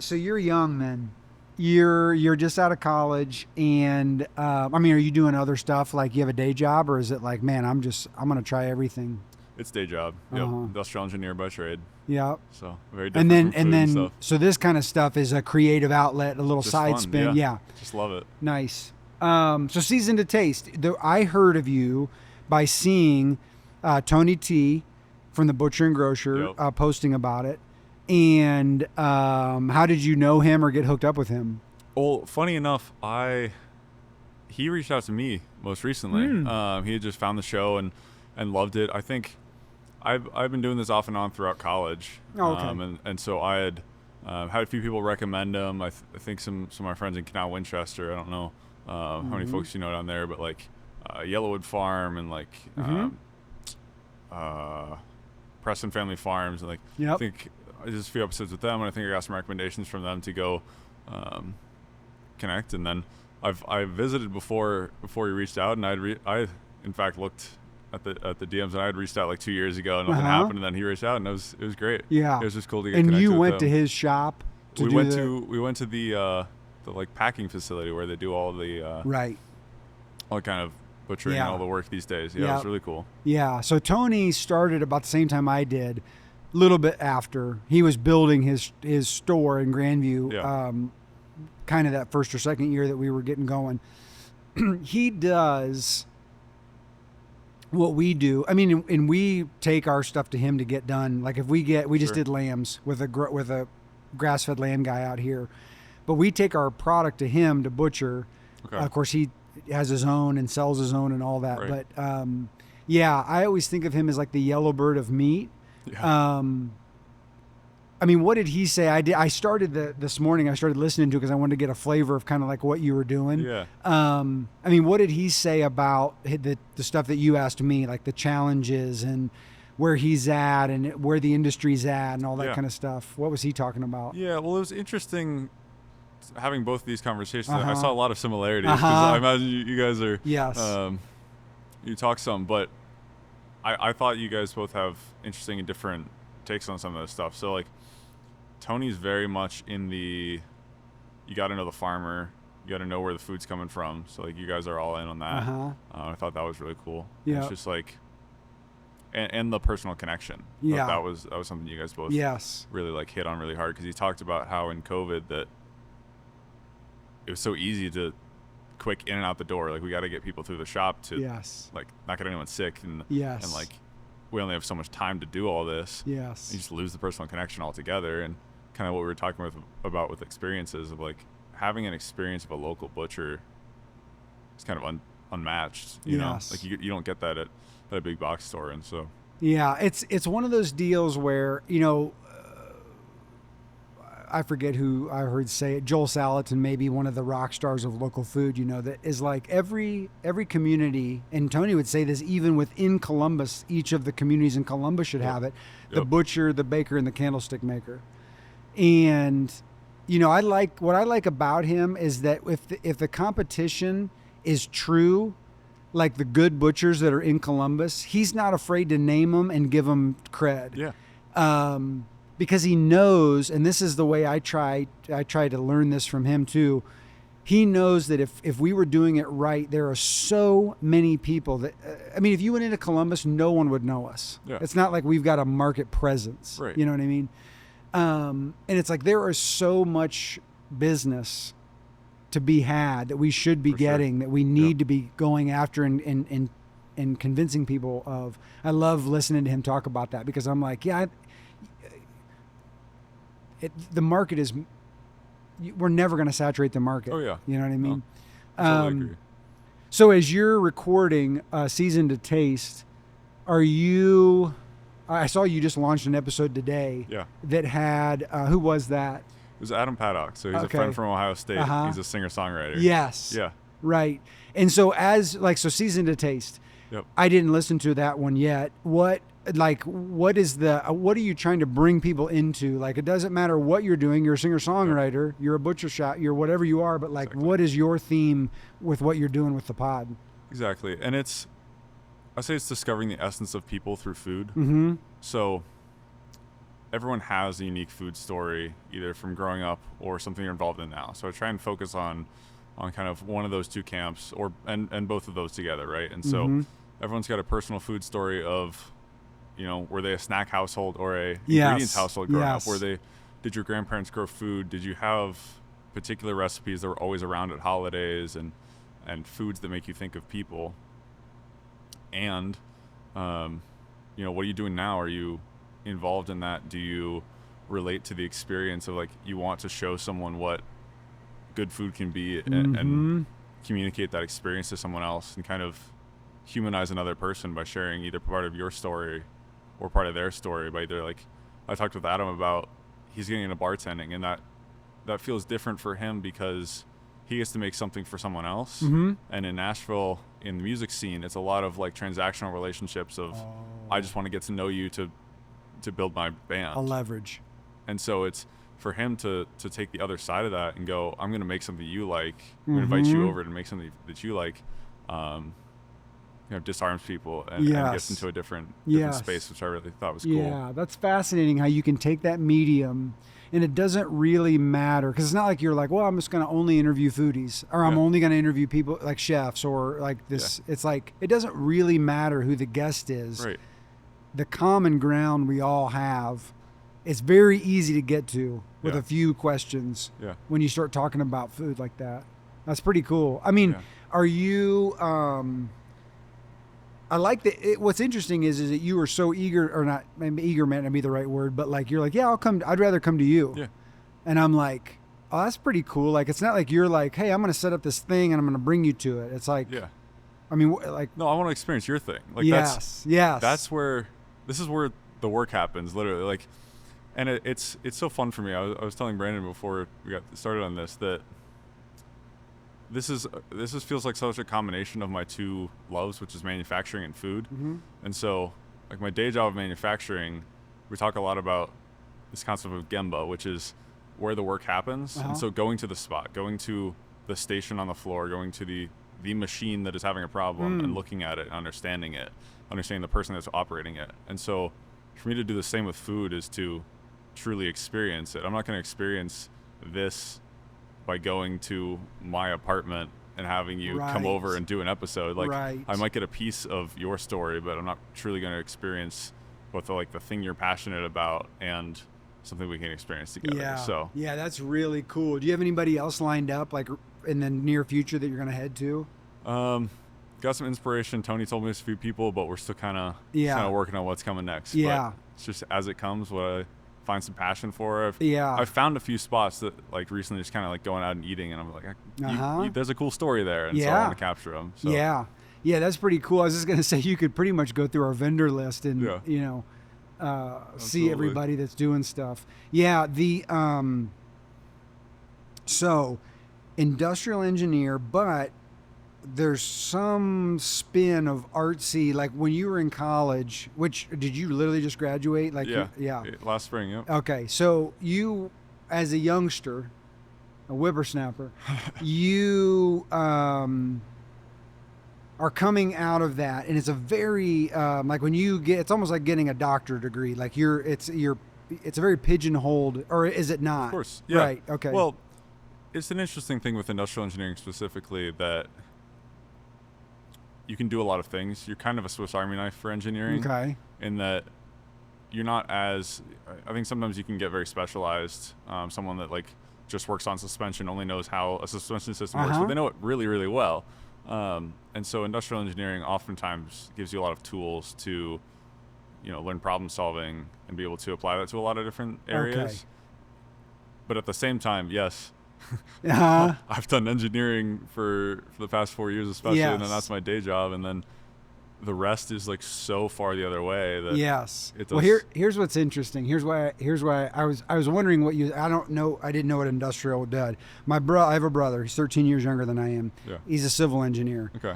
So you're young then. You're just out of college, and I mean, are you doing other stuff? Like you have a day job, or is it like, man, I'm gonna try everything? It's day job. Yep. Uh-huh. Industrial engineer by trade. Yeah. So very And different then from food and stuff. so this kind of stuff is a creative outlet, a little Just side fun. spin. Yeah. Yeah. Just love it. Nice. So season to taste. I heard of you by seeing Tony T from the Butcher and Grocer Yep. posting about it. And how did you know him or get hooked up with him? Well, funny enough, he reached out to me most recently. He had just found the show and loved it. I think I've been doing this off and on throughout college. Oh, okay. And so I had had a few people recommend him. I think some of my friends in Canal Winchester. I don't know how many folks you know down there, but like Yellowwood Farm and like Preston Family Farms and like Yep. I think I did a few episodes with them, and I think I got some recommendations from them to go connect. And then I visited before he reached out, and I in fact looked at the DMs, and I had reached out like 2 years ago, and nothing happened, and then he reached out, and it was great. Yeah. It was just cool to get And connected you with went him. to his shop. We went to the like packing facility where they do all the Right. all kind of butchering and all the work these days. Yeah, it was really cool. Yeah. So Tony started about the same time I did, a little bit after. He was building his store in Grandview, Yeah. kind of that first or second year that we were getting going. He does what we do. I mean, and we take our stuff to him to get done. Like if we just Sure. did lambs with a grass-fed lamb guy out here, but we take our product to him to butcher. Okay. Of course, he has his own and sells his own and all that. Right. But yeah, I always think of him as like the yellow bird of meat. Yeah. I mean, what did he say? I started this morning. I started listening to it because I wanted to get a flavor of kind of like what you were doing. Yeah. I mean, what did he say about the stuff that you asked me, like the challenges and where he's at and where the industry's at and all that Yeah. kind of stuff? What was he talking about? Yeah, well, it was interesting having both of these conversations. I Uh-huh. saw a lot of similarities because Uh-huh. I imagine you guys are. Yes. You talk some, but I thought you guys both have interesting and different takes on some of this stuff. So like, Tony's very much in the, you got to know the farmer, you got to know where the food's coming from. So like, you guys are all in on that. Uh-huh. I thought that was really cool. Yeah. It's just like, and the personal connection. Yeah. That was something you guys both Yes. really like hit on really hard, because he talked about how in COVID that it was so easy to quick in and out the door. Like we got to get people through the shop to Yes. like not get anyone sick, and Yes. and like we only have so much time to do all this. Yes. You just lose the personal connection altogether. And kind of what we were talking about with experiences of like having an experience of a local butcher is kind of unmatched. You know, Yes. like you don't get that at a big box store, and so. Yeah, it's one of those deals where, you know, I forget who I heard say it, Joel Salatin, maybe one of the rock stars of local food, you know, that is like every community, and Tony would say this even within Columbus, each of the communities in Columbus should have it, the Yep. butcher, the baker, and the candlestick maker. And, you know, what I like about him is that if the competition is true, like the good butchers that are in Columbus, he's not afraid to name them and give them cred. Yeah. Because he knows, and this is the way I try to learn this from him too. He knows that if we were doing it right, there are so many people that, I mean, if you went into Columbus, no one would know us. Yeah. It's not like we've got a market presence. Right. You know what I mean? And it's like there is so much business to be had that we should be For sure. getting, that we need Yep. to be going after and convincing people of. I love listening to him talk about that, because I'm like, yeah, the market is, we're never going to saturate the market. Oh, yeah. You know what I mean? I totally agree. So as you're recording Season to Taste, I saw you just launched an episode today Yeah. that had, who was that? It was Adam Paddock. So he's a Okay. friend from Ohio State. Uh-huh. He's a singer-songwriter. Yes. Yeah. Right. And so Season to Taste, Yep. I didn't listen to that one yet. What are you trying to bring people into? Like, it doesn't matter what you're doing. You're a singer-songwriter, you're a butcher shop, you're whatever you are, but like, Exactly. What is your theme with what you're doing with the pod? Exactly. And I say it's discovering the essence of people through food. Mm-hmm. So everyone has a unique food story, either from growing up or something you're involved in now. So I try and focus on kind of one of those two camps, and both of those together, right? And so everyone's got a personal food story of, were they a snack household or a ingredients household growing up? Did your grandparents grow food? Did you have particular recipes that were always around at holidays and foods that make you think of people? And, what are you doing now? Are you involved in that? Do you relate to the experience of, like, you want to show someone what good food can be and communicate that experience to someone else and kind of humanize another person by sharing either part of your story or part of their story? By either, like, I talked with Adam about, he's getting into bartending, and that feels different for him because he gets to make something for someone else. And in Nashville, in the music scene, it's a lot of, like, transactional relationships of, I just want to get to know you to build my band. A leverage. And so it's for him to take the other side of that and go, I'm going to make something you like. I'm going to invite you over to make something that you like. Disarms people and gets into a different space, which I really thought was cool. Yeah, that's fascinating how you can take that medium and it doesn't really matter, because it's not like you're like, well, I'm just going to only interview foodies, or I'm only going to interview people like chefs or like this. It's like, it doesn't really matter who the guest is. Right. The common ground we all have, it's very easy to get to with a few questions when you start talking about food like that. That's pretty cool. I mean, are you, I like that. What's interesting is that you were so eager, or not, maybe eager might not be the right word, but like, you're like, yeah, I'll come. I'd rather come to you. Yeah. And I'm like, oh, that's pretty cool. Like, it's not like you're like, hey, I'm going to set up this thing and I'm going to bring you to it. It's like, I mean, like, no, I want to experience your thing. Like, that's where, this is where the work happens, literally. Like, and it's so fun for me. I was telling Brandon before we got started on this that this feels like such a combination of my two loves, which is manufacturing and food. And so, like, my day job of manufacturing, we talk a lot about this concept of Gemba, which is where the work happens. And so going to the spot, going to the station on the floor, going to the machine that is having a problem and looking at it, understanding the person that's operating it. And so for me to do the same with food is to truly experience it. I'm not going to experience this by going to my apartment and having you come over and do an episode. Like, I might get a piece of your story, but I'm not truly going to experience both the thing you're passionate about and something we can experience together. Yeah, that's really cool. Do you have anybody else lined up, like, in the near future that you're going to head to? Got some inspiration. Tony told me there's a few people, but we're still kind of working on what's coming next. But it's just as it comes, what I find some passion for. I've found a few spots that, like, recently just kind of like going out and eating, and I'm like, there's a cool story there, and so I want to capture them. So. Yeah, that's pretty cool. I was just gonna say, you could pretty much go through our vendor list and see everybody that's doing stuff. Yeah, so industrial engineer, but there's some spin of artsy, like when you were in college, which, did you literally just graduate? Like, last spring. Okay, so you, as a youngster, a whippersnapper, you are coming out of that, and it's a very like, when you get, it's almost like getting a doctorate degree. Like, it's a very pigeonholed, or is it not? Of course, yeah. Right. Okay. Well, it's an interesting thing with industrial engineering specifically that you can do a lot of things. You're kind of a Swiss Army knife for engineering. Okay. In that you're not as, I think sometimes you can get very specialized. Someone that, like, just works on suspension only knows how a suspension system works, but they know it really, really well. And so industrial engineering oftentimes gives you a lot of tools to, learn problem solving and be able to apply that to a lot of different areas. Okay. But at the same time, yes, I've done engineering for the past 4 years, especially, and then that's my day job, and then the rest is, like, so far the other way that it does. Well, here's what's interesting. Here's why I was wondering what you. I didn't know what industrial did. I have a brother. He's 13 years younger than I am. Yeah. He's a civil engineer. Okay.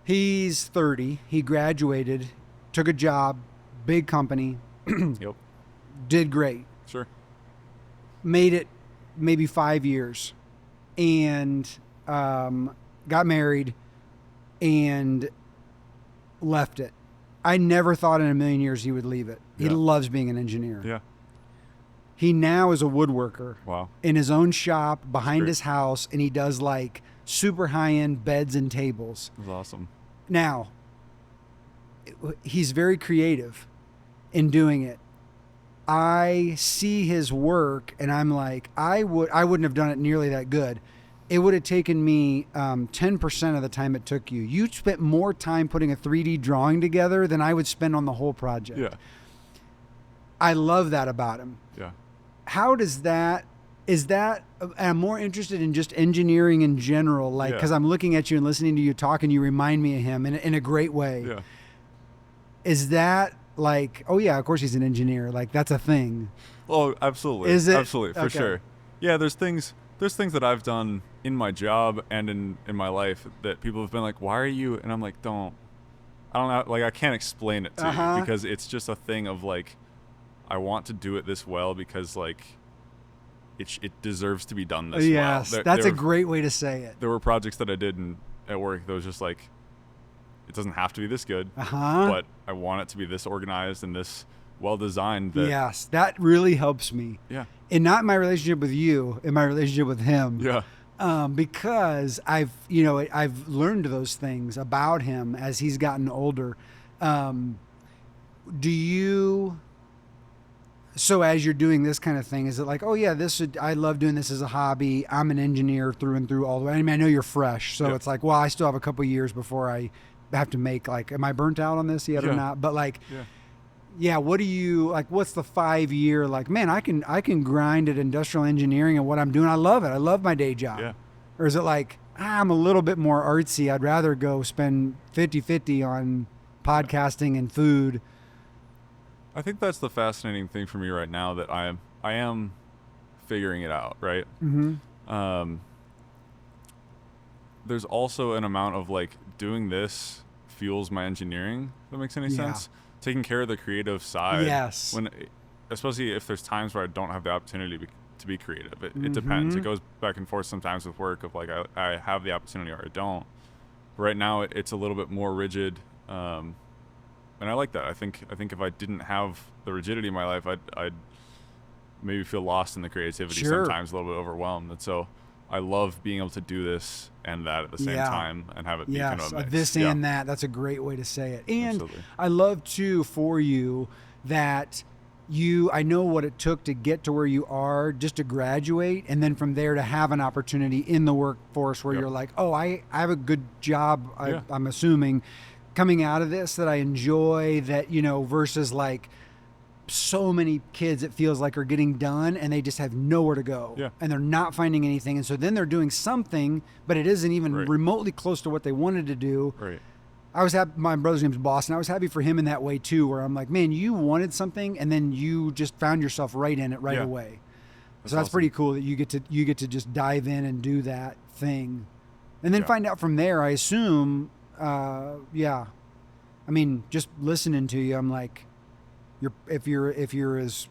He's 30. He graduated, took a job, big company. Yep. Did great. Sure. Made it maybe 5 years, and got married and left it. I never thought in a million years he would leave it. He loves being an engineer. Yeah. He now is a woodworker Wow. in his own shop behind great. his house, and he does like super high-end beds and tables. That's awesome. Now, he's very creative in doing it. I see his work, and I'm like, I wouldn't have done it nearly that good. It would have taken me 10% of the time it took you. You spent more time putting a 3D drawing together than I would spend on the whole project. Yeah. I love that about him. Yeah. How does that? Is that? I'm more interested in just engineering in general, like because I'm looking at you and listening to you talk, and you remind me of him in a great way. Yeah. Is that like? Oh yeah, of course he's an engineer. Like that's a thing. Oh, absolutely. Is it? Absolutely, for Okay. sure. Yeah, there's things that I've done in my job and in my life that people have been like, "Why are you?" And I'm like, I don't know, like I can't explain it to you because it's just a thing of like I want to do it this well because like it deserves to be done this Yes, well. that's a great way to say it. There were projects that I did at work that was just like it doesn't have to be this good, Uh-huh. but I want it to be this organized and this well designed. That, Yes, that really helps me. Yeah. And not in my relationship with you, in my relationship with him. Yeah. Because I've learned those things about him as he's gotten older. So as you're doing this kind of thing, is it like, oh yeah, I love doing this as a hobby. I'm an engineer through and through all the way. I mean, I know you're fresh, so it's like, well, I still have a couple years before I have to make like, am I burnt out on this yet or not? But like, yeah, what do you like? What's the 5 year like? Man, I can grind at industrial engineering and what I'm doing. I love it. I love my day job. Yeah. Or is it like I'm a little bit more artsy? I'd rather go spend 50-50 on podcasting and food. I think that's the fascinating thing for me right now that I am figuring it out, right? Mm-hmm. There's also an amount of like doing this fuels my engineering. If that makes any sense. Taking care of the creative side. Yes. Especially if there's times where I don't have the opportunity to be creative. It depends. It goes back and forth sometimes with work of like I have the opportunity or I don't. But right now it's a little bit more rigid. And I like that. I think if I didn't have the rigidity in my life, I'd maybe feel lost in the creativity sometimes, a little bit overwhelmed. And so I love being able to do this and that at the same time and have it be kind of a mix. This and that. That's a great way to say it. And Absolutely. I love too for you that I know what it took to get to where you are, just to graduate, and then from there to have an opportunity in the workforce where you're like, oh, I have a good job, I'm assuming, coming out of this that I enjoy, that, versus like so many kids it feels like are getting done and they just have nowhere to go and they're not finding anything. And so then they're doing something, but it isn't even remotely close to what they wanted to do. Right. I was happy. My brother's name's Boston. I was happy for him in that way too, where I'm like, man, you wanted something and then you just found yourself right in it right away. So that's awesome. Pretty cool that you get to just dive in and do that thing, and then find out from there. I assume, I mean, just listening to you, I'm like, if you're as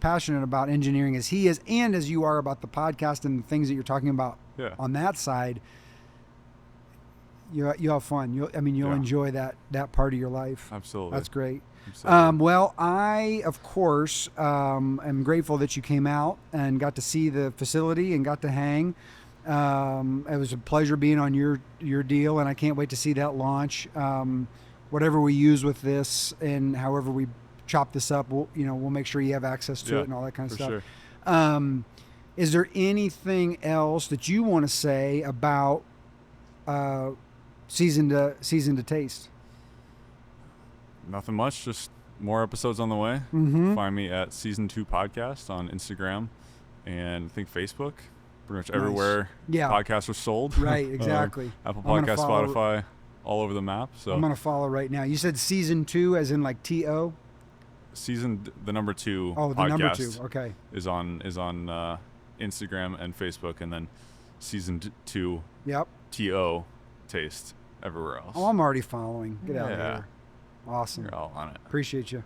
passionate about engineering as he is, and as you are about the podcast and the things that you're talking about on that side, you'll have fun. You'll enjoy that part of your life. Absolutely. That's great. Absolutely. Well, I, of course, am grateful that you came out and got to see the facility and got to hang. It was a pleasure being on your deal, and I can't wait to see that launch. Whatever we use with this and however we chop this up, we'll make sure you have access to it and all that kind of stuff. Sure. Is there anything else that you want to say about season to taste? Nothing much. Just more episodes on the way. Mm-hmm. Find me at Season 2 Podcast on Instagram and I think Facebook. Pretty much everywhere podcasts are sold. Right, exactly. Apple Podcasts, Spotify, all over the map. So I'm going to follow right now. You said Season 2 as in like T-O? Season, the number 2 podcast. The number 2, okay. Is on Instagram and Facebook, and then Season 2 T-O Taste everywhere else. Oh, I'm already following. Get out of here. Awesome. You're all on it. Appreciate you.